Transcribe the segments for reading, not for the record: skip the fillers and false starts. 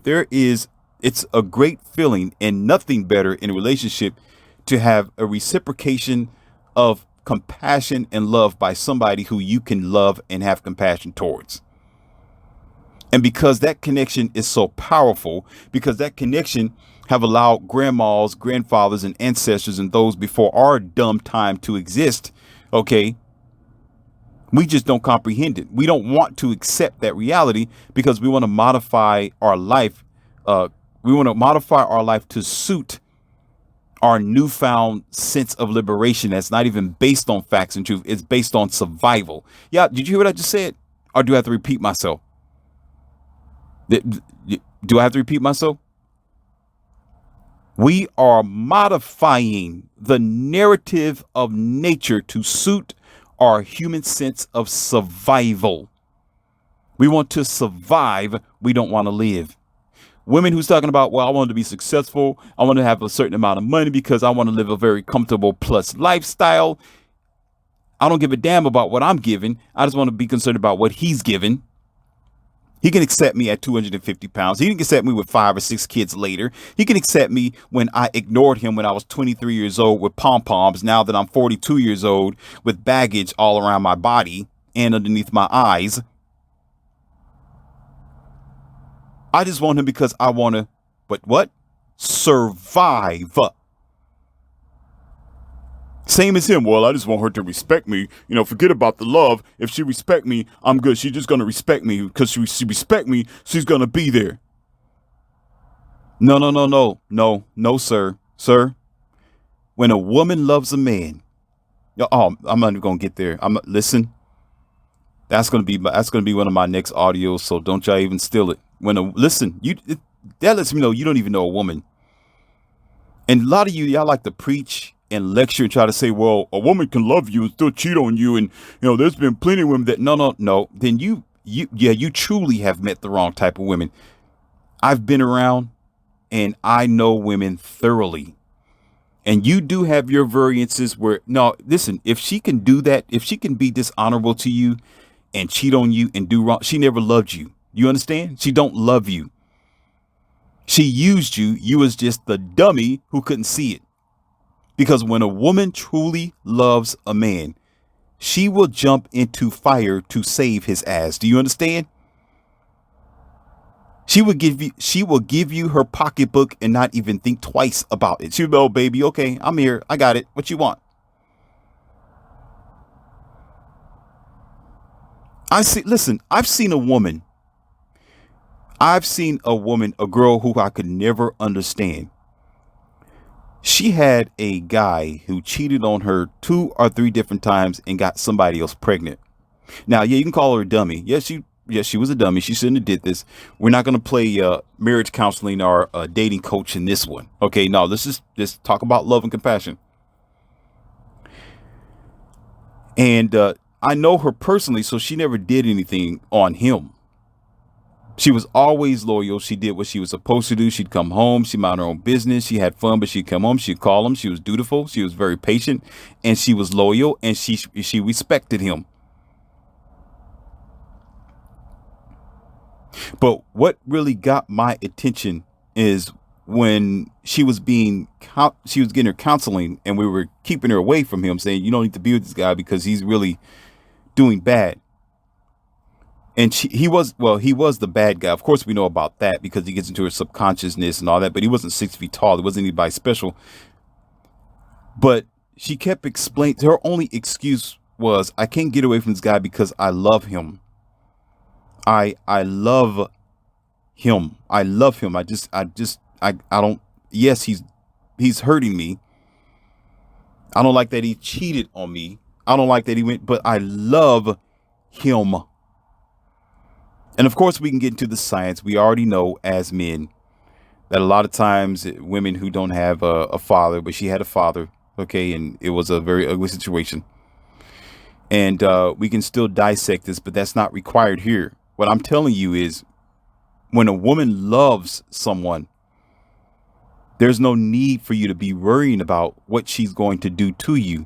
It's a great feeling and nothing better in a relationship to have a reciprocation of compassion and love by somebody who you can love and have compassion towards. And because that connection is so powerful, because that connection have allowed grandmas, grandfathers, and ancestors and those before our dumb time to exist, okay, we just don't comprehend it. We don't want to accept that reality because we want to modify our life. We want to modify our life to suit our newfound sense of liberation that's not even based on facts and truth. It's based on survival. Yeah, did you hear what I just said? Or do I have to repeat myself? Do I have to repeat myself? We are modifying the narrative of nature to suit our human sense of survival. We want to survive. We don't want to live. Women who's talking about, well, I want to be successful. I want to have a certain amount of money because I want to live a very comfortable plus lifestyle. I don't give a damn about what I'm giving. I just want to be concerned about what he's giving. He can accept me at 250 pounds. He can accept me with 5 or 6 kids later. He can accept me when I ignored him when I was 23 years old with pom-poms. Now that I'm 42 years old with baggage all around my body and underneath my eyes. I just want him because I want to, but what? Survive. Same as him. Well, I just want her to respect me. You know, forget about the love. If she respect me, I'm good. She's just going to respect me because she respect me. She's going to be there. No, sir. Sir, when a woman loves a man, oh, I'm not even going to get there. Listen, that's going to be one of my next audios. So don't y'all even steal it. That lets me know you don't even know a woman. And a lot of y'all like to preach and lecture and try to say, well, a woman can love you and still cheat on you. And, there's been plenty of women that, no. Then you truly have met the wrong type of women. I've been around and I know women thoroughly. And you do have your variances where, no, listen, if she can do that, if she can be dishonorable to you and cheat on you and do wrong, she never loved you. You understand? She don't love you. She used you. You was just the dummy who couldn't see it. Because when a woman truly loves a man, she will jump into fire to save his ass. Do you understand? She will give you her pocketbook and not even think twice about it. She'll be, oh, baby, okay, I'm here. I got it. What you want? I've seen a woman. A girl who I could never understand. She had a guy who cheated on her 2 or 3 different times and got somebody else pregnant. Now, yeah, you can call her a dummy. Yes, she was a dummy. She shouldn't have did this. We're not going to play marriage counseling or dating coach in this one. Okay, no, let's just talk about love and compassion. And I know her personally, so she never did anything on him. She was always loyal. She did what she was supposed to do. She'd come home. She minded her own business. She had fun, but she'd come home. She'd call him. She was dutiful. She was very patient, and she was loyal, and she respected him. But what really got my attention is when she was getting her counseling, and we were keeping her away from him, saying, you don't need to be with this guy because he's really doing bad. And he was the bad guy. Of course, we know about that because he gets into her subconsciousness and all that. But he wasn't 6 feet tall. He wasn't anybody special. But she kept explaining. Her only excuse was, I can't get away from this guy because I love him. I love him. I love him. I don't. Yes, he's hurting me. I don't like that he cheated on me. I don't like that he went. But I love him. And of course, we can get into the science. We already know as men that a lot of times women who don't have a father, but she had a father, okay, and it was a very ugly situation. And we can still dissect this, but that's not required here. What I'm telling you is when a woman loves someone, there's no need for you to be worrying about what she's going to do to you.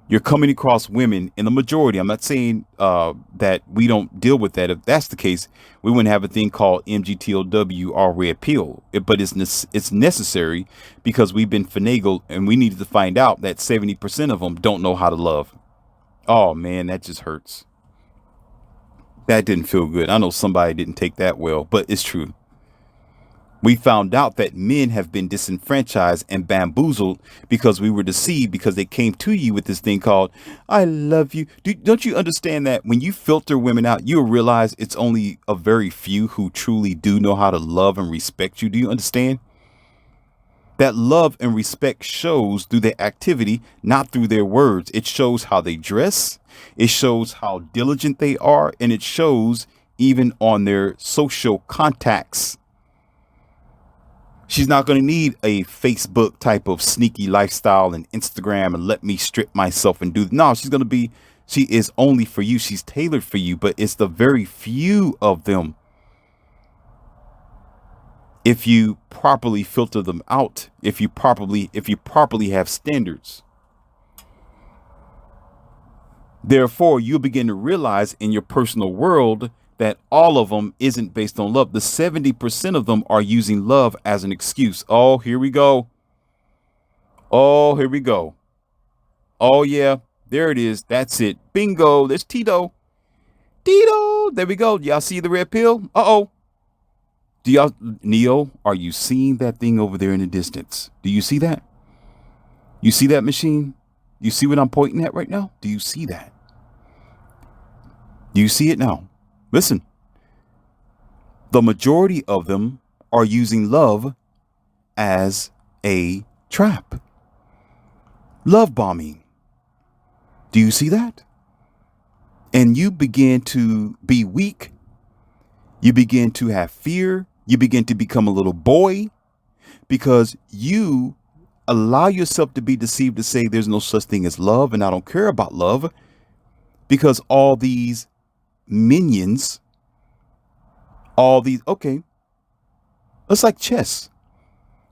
You're coming across women in the majority. I'm not saying that we don't deal with that. If that's the case, we wouldn't have a thing called MGTOW or red pill. But it's necessary because we've been finagled, and we needed to find out that 70% of them don't know how to love. Oh man, that just hurts. That didn't feel good. I know somebody didn't take that well, but it's true. We found out that men have been disenfranchised and bamboozled because we were deceived, because they came to you with this thing called "I love you." Don't you understand that when you filter women out, you'll realize it's only a very few who truly do know how to love and respect you? Do you understand? That love and respect shows through their activity, not through their words. It shows how they dress. It shows how diligent they are. And it shows even on their social contacts. She's not going to need a Facebook type of sneaky lifestyle and Instagram and let me strip myself and do. No, she is only for you. She's tailored for you, but it's the very few of them. If you properly filter them out, if you properly have standards, therefore you'll begin to realize in your personal world that all of them isn't based on love. The 70% of them are using love as an excuse. Oh, here we go. Oh, here we go. Oh, yeah, there it is. That's it. Bingo. There's Tito. Tito. There we go. Y'all see the red pill? Uh-oh. Do y'all, Neo, are you seeing that thing over there in the distance? Do you see that? You see that machine? You see what I'm pointing at right now? Do you see that? Do you see it now? Listen, the majority of them are using love as a trap. Love bombing. Do you see that? And you begin to be weak. You begin to have fear. You begin to become a little boy because you allow yourself to be deceived to say there's no such thing as love and I don't care about love, because all these minions, okay, it's like chess.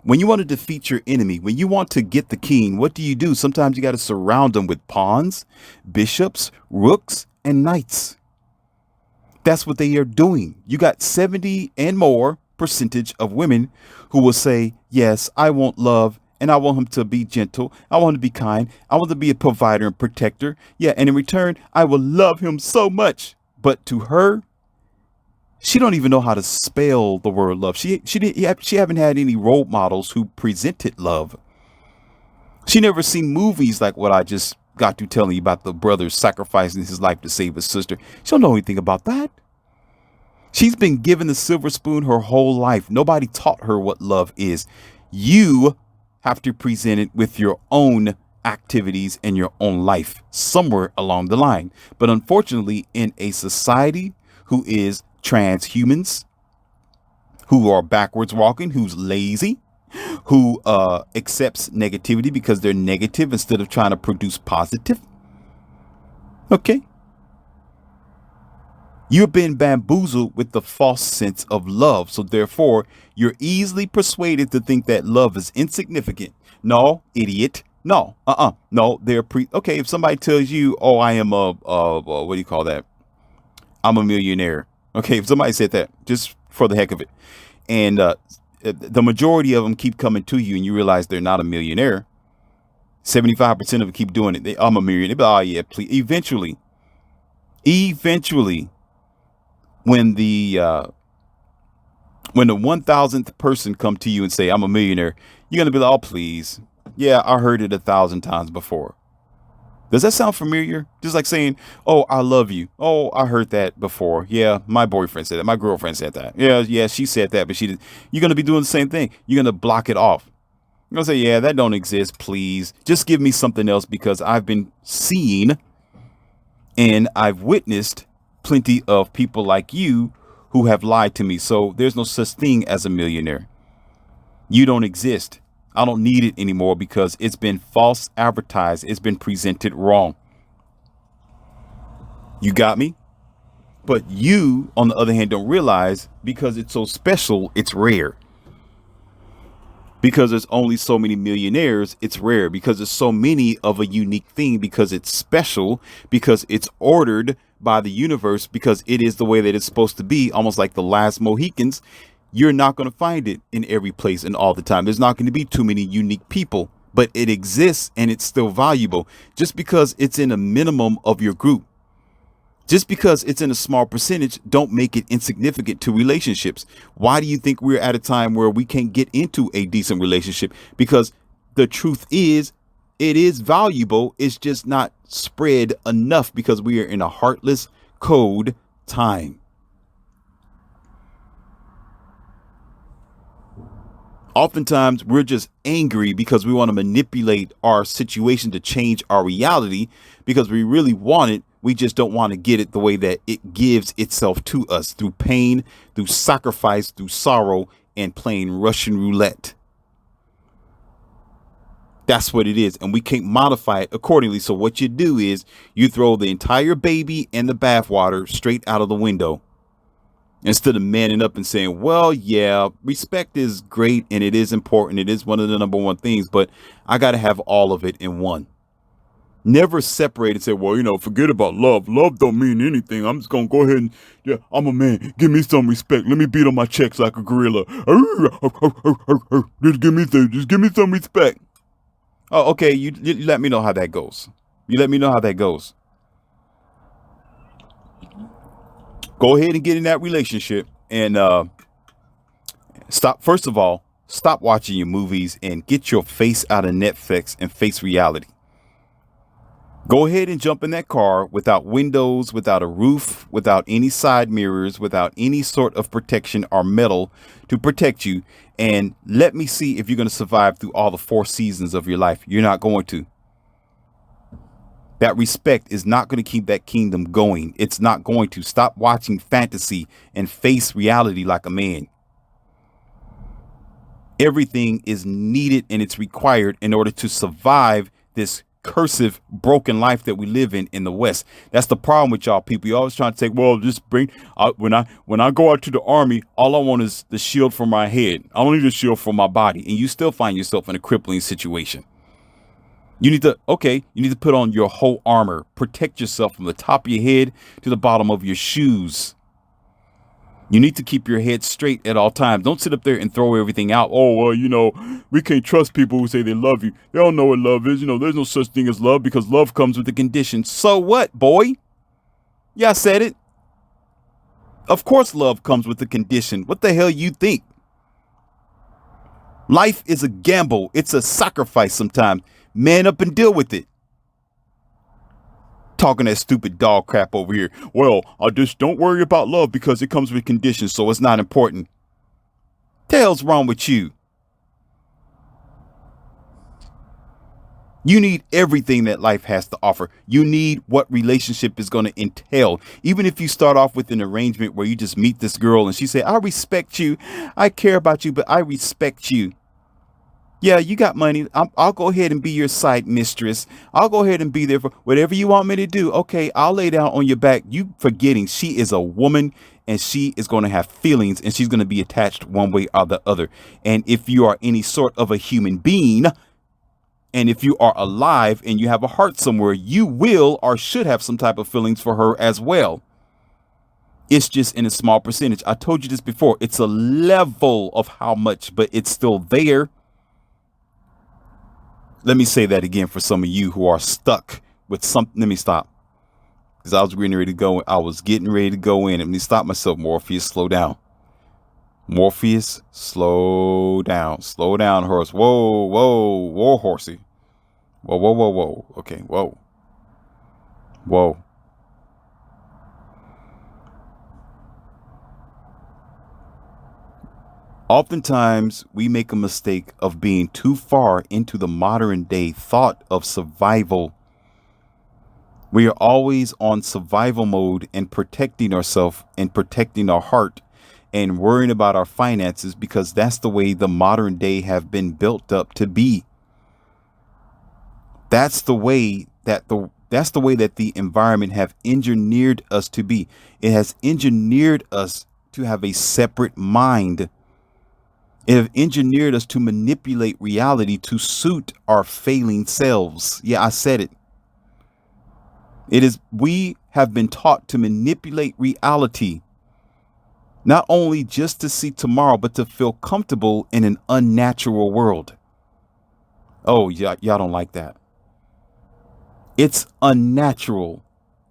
When you want to defeat your enemy, when you want to get the king, what do? Sometimes you got to surround them with pawns, bishops, rooks, and knights. That's what they are doing. You got 70 and more percentage of women who will say, yes, I want love and I want him to be gentle. I want him to be kind. I want to be a provider and protector. Yeah. And in return, I will love him so much. But to her, she don't even know how to spell the word love. She haven't had any role models who presented love. She never seen movies like what I just got to telling you about, the brother sacrificing his life to save his sister. She don't know anything about that. She's been given the silver spoon her whole life. Nobody taught her what love is. You have to present it with your own activities and your own life somewhere along the line. But unfortunately, in a society who is transhumans, who are backwards walking, who's lazy, who accepts negativity because they're negative instead of trying to produce positive. Okay. You've been bamboozled with the false sense of love. So therefore, you're easily persuaded to think that love is insignificant. No, idiot. No, no, okay. If somebody tells you, oh, I am what do you call that? I'm a millionaire. Okay. If somebody said that just for the heck of it, and the majority of them keep coming to you and you realize they're not a millionaire. 75% of them keep doing it. I'm a millionaire. Oh yeah, please. Eventually, when the 1000th person come to you and say, I'm a millionaire, you're going to be like, oh, please. Yeah, I heard it 1,000 times before. Does that sound familiar? Just like saying, oh, I love you. Oh, I heard that before. Yeah, my boyfriend said that. My girlfriend said that. Yeah, she said that, but she did. You're going to be doing the same thing. You're going to block it off. You're going to say, yeah, that don't exist. Please just give me something else, because I've been seeing and I've witnessed plenty of people like you who have lied to me. So there's no such thing as a millionaire. You don't exist. I don't need it anymore because it's been false advertised. It's been presented wrong. You got me? But you, on the other hand, don't realize because it's so special, it's rare. Because there's only so many millionaires, it's rare. Because there's so many of a unique thing, because it's special, because it's ordered by the universe, because it is the way that it's supposed to be, almost like the last Mohicans. You're not going to find it in every place and all the time. There's not going to be too many unique people, but it exists and it's still valuable. Just because it's in a minimum of your group, just because it's in a small percentage, don't make it insignificant to relationships. Why do you think we're at a time where we can't get into a decent relationship? Because the truth is, it is valuable. It's just not spread enough because we are in a heartless, cold time. Oftentimes, we're just angry because we want to manipulate our situation to change our reality because we really want it. We just don't want to get it the way that it gives itself to us, through pain, through sacrifice, through sorrow, and playing Russian roulette. That's what it is. And we can't modify it accordingly. So what you do is you throw the entire baby and the bathwater straight out of the window, instead of manning up and saying, well, yeah, respect is great and it is important. It is one of the number one things, but I got to have all of it in one. Never separate and say, well, forget about love. Love don't mean anything. I'm just going to go ahead and, yeah, I'm a man. Give me some respect. Let me beat on my chest like a gorilla. Just give me some respect. Oh, okay. You let me know how that goes. You let me know how that goes. Go ahead and get in that relationship and stop. First of all, stop watching your movies and get your face out of Netflix and face reality. Go ahead and jump in that car without windows, without a roof, without any side mirrors, without any sort of protection or metal to protect you. And let me see if you're going to survive through all the 4 seasons of your life. You're not going to. That respect is not going to keep that kingdom going. It's not going to. Stop watching fantasy and face reality like a man. Everything is needed and it's required in order to survive this cursive, broken life that we live in the West. That's the problem with y'all people. You always trying to say, well, just bring when I go out to the army, all I want is the shield for my head. I don't need a shield for my body. And you still find yourself in a crippling situation. You need to put on your whole armor, protect yourself from the top of your head to the bottom of your shoes. You need to keep your head straight at all times. Don't sit up there and throw everything out. Oh, well, we can't trust people who say they love you. They don't know what love is. There's no such thing as love because love comes with a condition. So what, boy? Yeah, I said it. Of course love comes with a condition. What the hell you think? Life is a gamble. It's a sacrifice sometimes. Man up and deal with it. Talking that stupid dog crap over here. Well, I just don't worry about love because it comes with conditions, so it's not important. The hell's wrong with you? You need everything that life has to offer. You need what relationship is going to entail. Even if you start off with an arrangement where you just meet this girl and she say, I respect you. I care about you, but I respect you. Yeah, you got money. I'll go ahead and be your side mistress. I'll go ahead and be there for whatever you want me to do. Okay, I'll lay down on your back. You forgetting she is a woman and she is going to have feelings and she's going to be attached one way or the other. And if you are any sort of a human being, and if you are alive and you have a heart somewhere, you will or should have some type of feelings for her as well. It's just in a small percentage. I told you this before. It's a level of how much, but it's still there. Let me say that again for some of you who are stuck with something. Let me stop. Because I was getting ready to go. I was getting ready to go in. Let me stop myself. Morpheus, slow down. Morpheus, slow down. Slow down, horse. Whoa, whoa, whoa, horsey. Whoa, whoa, whoa, whoa. Okay, whoa. Whoa. Oftentimes, we make a mistake of being too far into the modern day thought of survival. We are always on survival mode and protecting ourselves and protecting our heart and worrying about our finances because that's the way the modern day have been built up to be. That's the way that the environment have engineered us to be. It has engineered us to have a separate mind. It have engineered us to manipulate reality to suit our failing selves. Yeah, I said it. We have been taught to manipulate reality, not only just to see tomorrow, but to feel comfortable in an unnatural world. Oh, yeah, y'all don't like that. It's unnatural.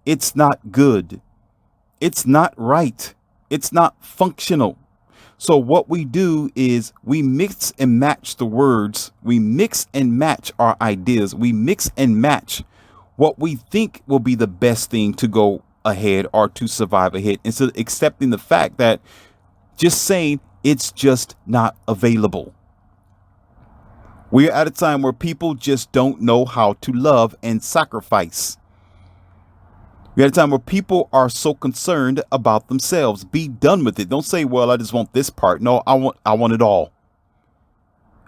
It's not good. It's not right. It's not functional. So what we do is we mix and match the words. We mix and match our ideas. We mix and match what we think will be the best thing to go ahead or to survive ahead, instead of accepting the fact that just saying it's just not available. We're at a time where people just don't know how to love and sacrifice. We're at a time where people are so concerned about themselves. Be done with it. Don't say, well, I just want this part. No, I want it all.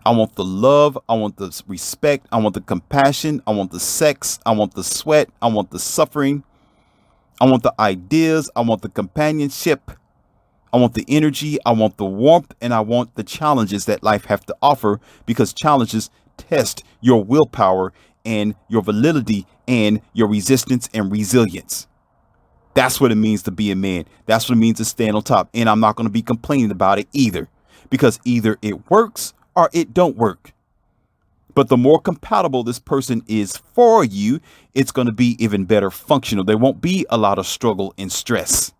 I want the love. I want the respect. I want the compassion. I want the sex. I want the sweat. I want the suffering. I want the ideas. I want the companionship. I want the energy. I want the warmth. And I want the challenges that life have to offer, because challenges test your willpower and your validity and your resistance and resilience. That's what it means to be a man. That's what it means to stand on top. And I'm not going to be complaining about it either, because either it works or it don't work. But the more compatible this person is for you, it's going to be even better functional. There won't be a lot of struggle and stress.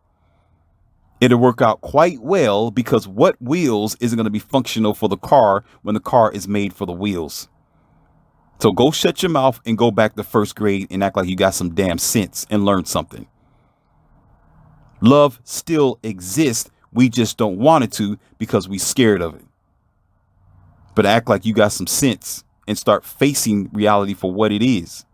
It'll work out quite well, because what wheels isn't going to be functional for the car when the car is made for the wheels? So go shut your mouth and go back to first grade and act like you got some damn sense and learn something. Love still exists. We just don't want it to, because we scared of it. But act like you got some sense and start facing reality for what it is.